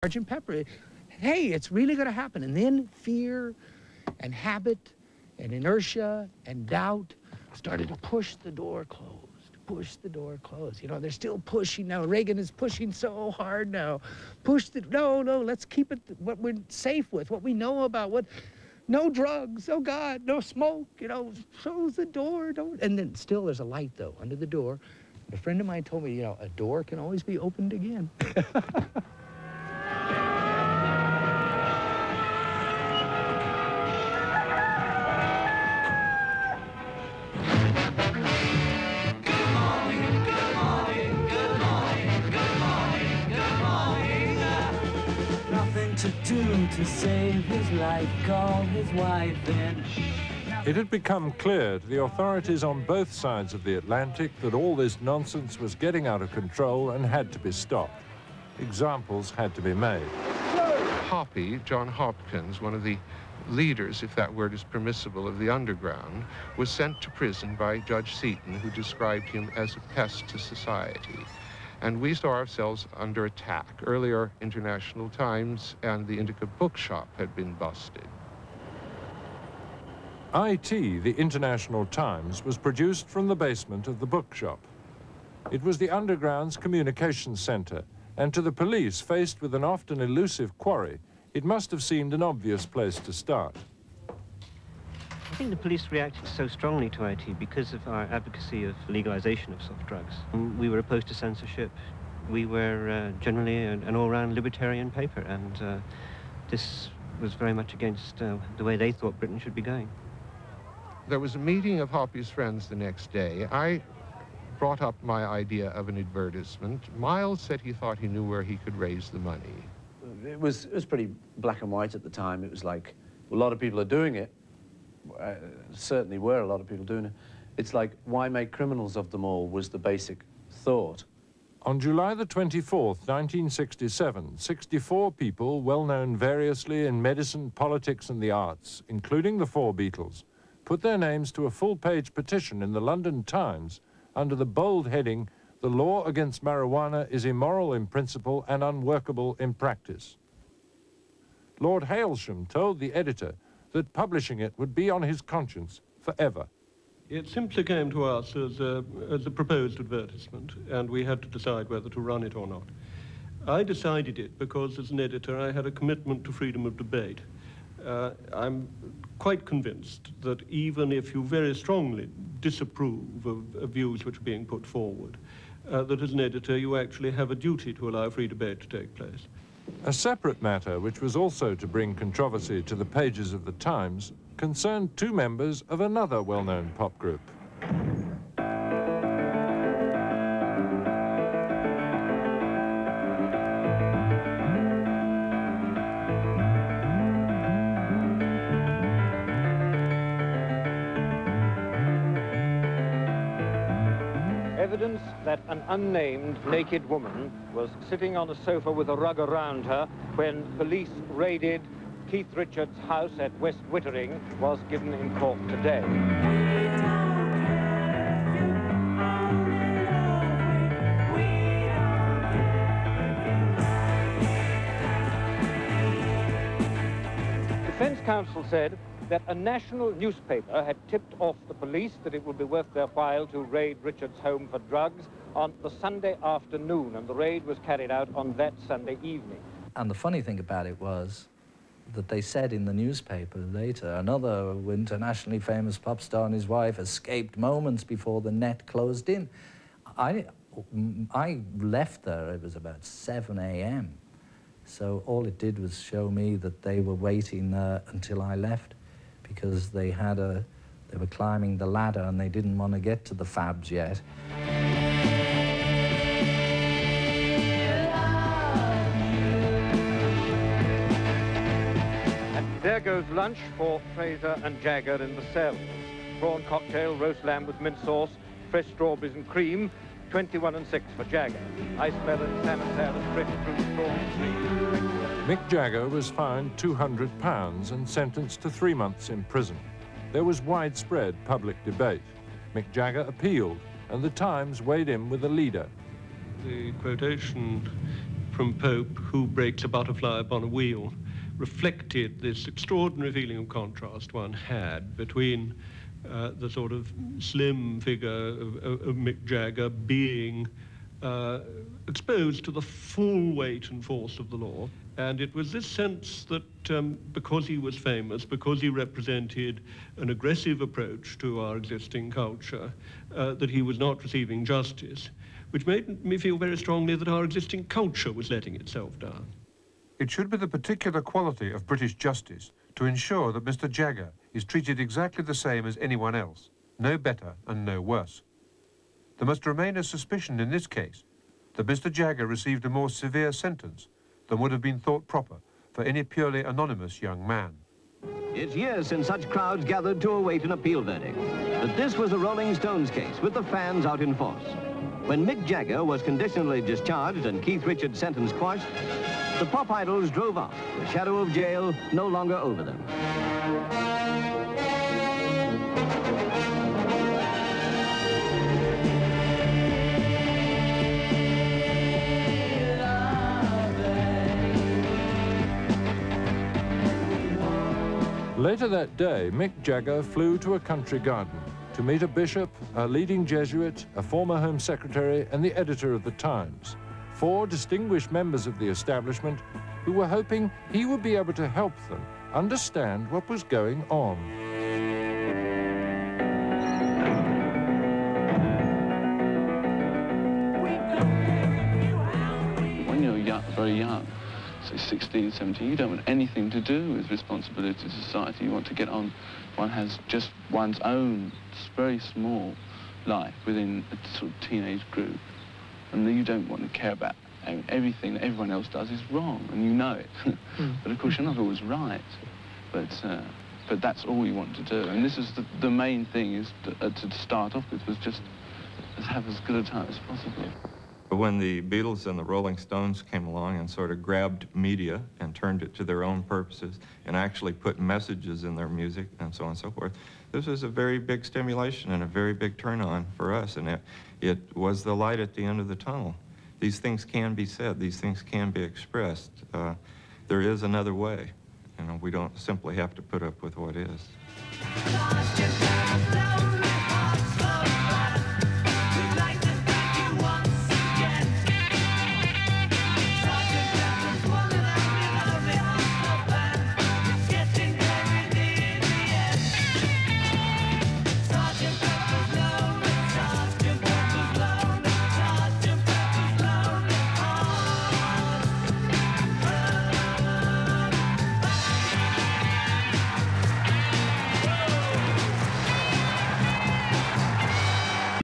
Sergeant Pepper. Hey, it's really going to happen. And then fear and habit and inertia and doubt started to push the door closed, You know, they're still pushing now. Reagan is pushing so hard now. No, let's keep it what we're safe with, what we know about, no drugs, oh God, no smoke, you know, close the door, don't. And then still there's a light though, under the door. A friend of mine told me, you know, a door can always be opened again. To do to save his life, call his wife in. It had become clear to the authorities on both sides of the Atlantic that all this nonsense was getting out of control and had to be stopped. Examples had to be made. Hoppy, John Hopkins, one of the leaders, if that word is permissible, of the underground, was sent to prison by Judge Seaton, who described him as a pest to society. And we saw ourselves under attack. Earlier, International Times and the Indica Bookshop had been busted. IT, the International Times, was produced from the basement of the bookshop. It was the underground's communications center, and to the police, faced with an often elusive quarry, it must have seemed an obvious place to start. I think the police reacted so strongly to IT because of our advocacy of legalization of soft drugs. We were opposed to censorship. We were generally an all-round libertarian paper, and this was very much against the way they thought Britain should be going. There was a meeting of Hoppy's friends the next day. I brought up my idea of an advertisement. Miles said he thought he knew where he could raise the money. It was pretty black and white at the time. It was like, a lot of people are doing it. Certainly were a lot of people doing it. It's like, why make criminals of them all was the basic thought. On July the 24th, 1967, 64 people, well known variously in medicine, politics and the arts, including the four Beatles, put their names to a full-page petition in the London Times under the bold heading, "The law against marijuana is immoral in principle and unworkable in practice." Lord Hailsham told the editor that publishing it would be on his conscience forever. It simply came to us as a proposed advertisement, and we had to decide whether to run it or not. I decided it because, as an editor, I had a commitment to freedom of debate. I'm quite convinced that even if you very strongly disapprove of views which are being put forward, that as an editor you actually have a duty to allow free debate to take place. A separate matter, which was also to bring controversy to the pages of the Times, concerned two members of another well-known pop group. Evidence that an unnamed naked woman was sitting on a sofa with a rug around her when police raided Keith Richards' house at West Wittering was given in court today. Defense counsel said that a national newspaper had tipped off the police that it would be worth their while to raid Richards' home for drugs on the Sunday afternoon, and the raid was carried out on that Sunday evening. And the funny thing about it was that they said in the newspaper later, another internationally famous pop star and his wife escaped moments before the net closed in. I left there, it was about 7 a.m. So all it did was show me that they were waiting until I left, because they were climbing the ladder and they didn't want to get to the Fabs yet. And there goes lunch for Fraser and Jagger in the cells. Prawn cocktail, roast lamb with mint sauce, fresh strawberries and cream, 21 and 6 for Jagger. Ice melon, salmon salad, fresh fruit, strawberries. Mick Jagger was fined £200 and sentenced to 3 months in prison. There was widespread public debate. Mick Jagger appealed, and the Times weighed in with a leader. The quotation from Pope, "Who breaks a butterfly upon a wheel," reflected this extraordinary feeling of contrast one had between the sort of slim figure of Mick Jagger being exposed to the full weight and force of the law. And it was this sense that because he was famous, because he represented an aggressive approach to our existing culture, that he was not receiving justice, which made me feel very strongly that our existing culture was letting itself down. It should be the particular quality of British justice to ensure that Mr. Jagger is treated exactly the same as anyone else, no better and no worse. There must remain a suspicion in this case that Mr. Jagger received a more severe sentence than would have been thought proper for any purely anonymous young man. It's years since such crowds gathered to await an appeal verdict. But this was the Rolling Stones case, with the fans out in force. When Mick Jagger was conditionally discharged and Keith Richards' sentence quashed, the pop idols drove off, the shadow of jail no longer over them. Later that day, Mick Jagger flew to a country garden to meet a bishop, a leading Jesuit, a former Home Secretary, and the editor of the Times, 4 distinguished members of the establishment who were hoping he would be able to help them understand what was going on. When you're young, very young, say 16, 17, you don't want anything to do with responsibility to society. You want to get on. One has just one's own very small life within a sort of teenage group. And you don't want to care about everything that everyone else does is wrong, and you know it. But of course, you're not always right. But that's all you want to do. And this is the main thing is to start off with was just have as good a time as possible. When the Beatles and the Rolling Stones came along and sort of grabbed media and turned it to their own purposes and actually put messages in their music and so on and so forth, this was a very big stimulation and a very big turn-on for us, and it was the light at the end of the tunnel. These things can be said, these things can be expressed. There is another way. You know, we don't simply have to put up with what is.